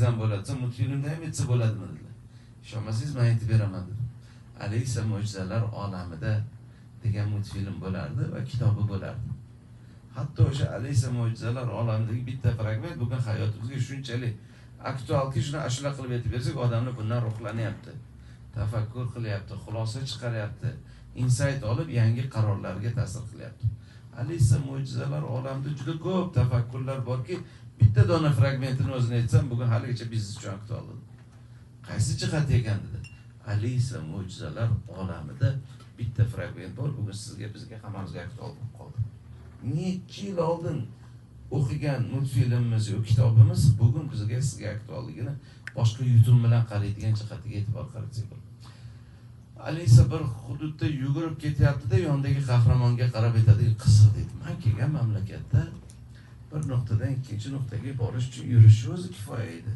Zam bo'ladi, multfilmda ham etsa bo'ladimi dedilar. Ishonmasangiz men aytib beraman dedim. Alisa mo'jizalar olamida degan multfilm bo'lardi va kitobi bo'lardi. Hatto o'sha Alisa mo'jizalar olamidagi bitta fragment bugun hayotimizga shunchalik aktualki, shuni ashula qilib aytib bersak, odamlar bundan ruhlanyapti, tafakkur qilyapti, xulosa chiqaryapti, insight olib yangi qarorlarga ta'sir qilyapti. Alisa mo'jizalar olamida juda ko'p tafakkurlar borki, bitta dona fragmentini o'zini aytsam, bugun haligacha biznes uchun aktual. Qaysi jihat ekan dedi. Alisa mo'jizalar olamida bitta fragment bor, bugun sizga, bizga hammamizga aktual bo'lib qoldi. Necha yil oldin o'qigan multfilmimiz yoki kitobimiz bugun bizga, sizga aktualligini boshqa yutum bilan qaraydigan jihatiga e'tibor qaratsak bo'ladi. Alisa bir hududda yugurib ketyapti-da, yondagi qahramonga qarab aytadi, qiziq deydi, men kelgan mamlakatda bir nuqtadan ikkinchi nuqtaga borish uchun yurish o'zi kifoya edi.